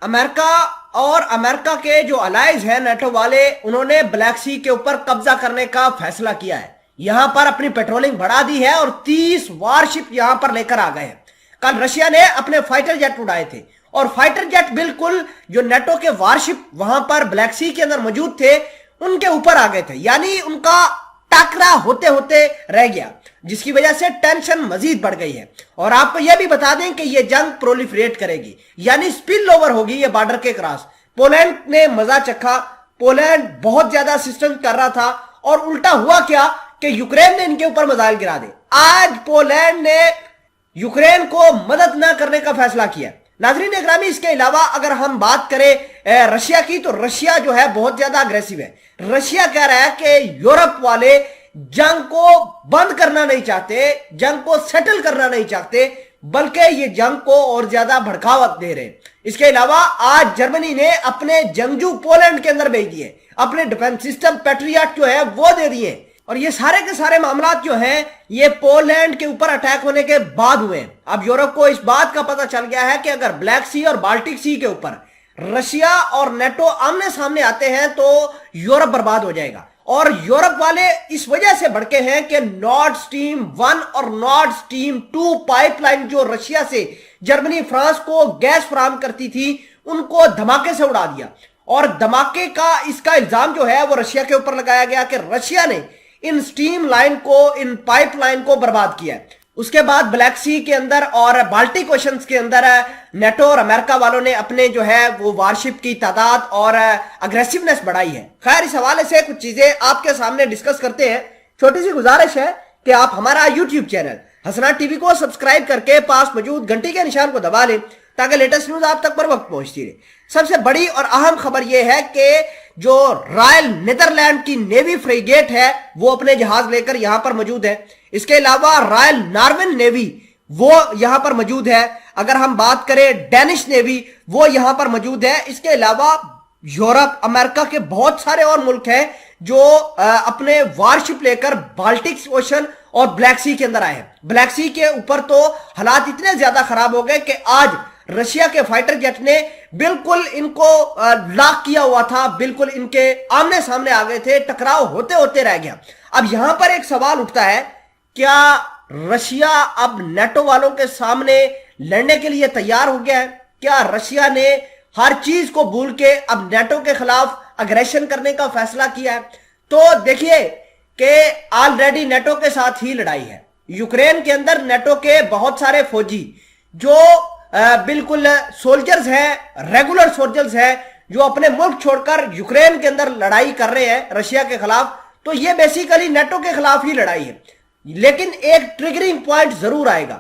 امریکہ اور امریکہ کے جو الائز ہیں نیٹو والے، انہوں نے بلیک سی کے اوپر قبضہ کرنے کا فیصلہ کیا ہے. یہاں پر اپنی پیٹرولنگ بڑھا دی ہے اور 30 وارشپ یہاں پر لے کر آ گئے ہیں. کل رشیا نے اپنے فائٹر جیٹ اڑائے تھے اور فائٹر جیٹ بالکل جو نیٹو کے وارشپ وہاں پر بلیک سی کے اندر موجود تھے ان کے اوپر آ گئے تھے. یعنی ان کا ٹاکرا ہوتے ہوتے رہ گیا، جس کی وجہ سے ٹینشن مزید بڑھ گئی ہے. اور آپ کو یہ بھی بتا دیں کہ یہ جنگ پرولیفریٹ کرے گی، یعنی سپل اوور ہوگی یہ بارڈر کے کراس. پولینڈ نے مزہ چکھا، پولینڈ بہت زیادہ اسسٹنس کر رہا تھا اور الٹا ہوا کیا کہ یوکرین نے ان کے اوپر میزائل گرا دے. آج پولینڈ نے یوکرین کو مدد نہ کرنے کا فیصلہ کیا. ناظرین اکرامی، اس کے علاوہ اگر ہم بات کریں رشیا کی، تو رشیا جو ہے بہت زیادہ اگریسو ہے. رشیا کہہ رہا ہے کہ یورپ والے جنگ کو بند کرنا نہیں چاہتے، جنگ کو سیٹل کرنا نہیں چاہتے، بلکہ یہ جنگ کو اور زیادہ بھڑکاوٹ دے رہے. اس کے علاوہ آج جرمنی نے اپنے جنگجو پولینڈ کے اندر بھیج دیے، اپنے ڈیفنس سسٹم پیٹریاٹ جو ہے وہ دے دیے. اور یہ سارے کے سارے معاملات جو ہیں یہ پولینڈ کے اوپر اٹیک ہونے کے بعد ہوئے ہیں. اب یورپ کو اس بات کا پتہ چل گیا ہے کہ اگر بلیک سی اور بالٹک سی کے اوپر رشیا اور نیٹو آمنے سامنے آتے ہیں تو یورپ برباد ہو جائے گا. اور یورپ والے اس وجہ سے بھڑکے ہیں کہ نارڈ سٹریم 1 اور نارڈ سٹریم 2 پائپ لائن جو رشیا سے جرمنی فرانس کو گیس فراہم کرتی تھی ان کو دھماکے سے اڑا دیا. اور دھماکے کا اس کا الزام جو ہے وہ رشیا کے اوپر لگایا گیا کہ رشیا نے ان سٹریم لائن کو، ان پائپ لائن کو برباد کیا ہے. اس کے بعد بلیک سی کے اندر اور بالٹک اوشنز کے اندر نیٹو اور امریکہ والوں نے اپنے جو ہے وہ وارشپ کی تعداد اور اگریسونیس بڑھائی ہے. خیر، اس حوالے سے کچھ چیزیں آپ کے سامنے ڈسکس کرتے ہیں. چھوٹی سی گزارش ہے کہ آپ ہمارا یوٹیوب چینل حسنات ٹی وی کو سبسکرائب کر کے پاس موجود گھنٹی کے نشان کو دبا لیں تاکہ لیٹسٹ نیوز آپ تک پر وقت پہنچتی رہے. سب سے بڑی اور اہم خبر یہ ہے کہ جو رائل نیدرلینڈ کی نیوی فریگیٹ ہے وہ اپنے جہاز لے کر یہاں پر موجود ہے. اس کے علاوہ رائل ناروین نیوی وہ یہاں پر موجود ہے. اگر ہم بات کریں ڈینش نیوی وہ یہاں پر موجود ہے. اس کے علاوہ یورپ، امریکہ کے بہت سارے اور ملک ہیں جو اپنے وارشپ لے کر بالٹک اوشن اور بلیک سی کے اندر آئے ہیں. بلیک سی کے اوپر تو حالات اتنے زیادہ خراب ہو گئے کہ آج رشیا کے فائٹر جیٹ نے بالکل ان کو لاک کیا ہوا تھا، بالکل ان کے آمنے سامنے آ گئے تھے، ٹکراؤ ہوتے ہوتے رہ گیا. اب یہاں پر ایک سوال اٹھتا ہے، کیا رشیا اب نیٹو والوں کے سامنے لڑنے کے لیے تیار ہو گیا ہے؟ کیا رشیا نے ہر چیز کو بھول کے اب نیٹو کے خلاف اگریشن کرنے کا فیصلہ کیا ہے؟ تو دیکھیے کہ آلریڈی نیٹو کے ساتھ ہی لڑائی ہے. یوکرین کے اندر نیٹو کے بہت سارے فوجی جو بالکل سولجرز ہیں، ریگولر سولجرز ہیں، جو اپنے ملک چھوڑ کر یوکرین کے اندر لڑائی کر رہے ہیں رشیا کے خلاف. تو یہ بیسیکلی نیٹو کے خلاف ہی لڑائی ہے. لیکن ایک ٹریگرنگ پوائنٹ ضرور آئے گا،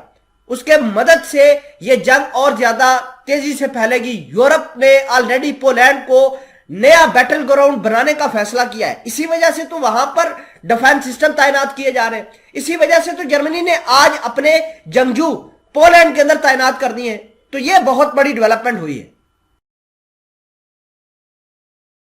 اس کے مدد سے یہ جنگ اور زیادہ تیزی سے پھیلے گی. یورپ نے آلریڈی پولینڈ کو نیا بیٹل گراؤنڈ بنانے کا فیصلہ کیا ہے. اسی وجہ سے تو وہاں پر ڈیفنس سسٹم تعینات کیے جا رہے ہیں. اسی وجہ سے تو جرمنی نے آج اپنے جنگجو پولینڈ کے اندر تعینات کر دیے ہیں. تو یہ بہت بڑی ڈیولپمنٹ ہوئی ہے.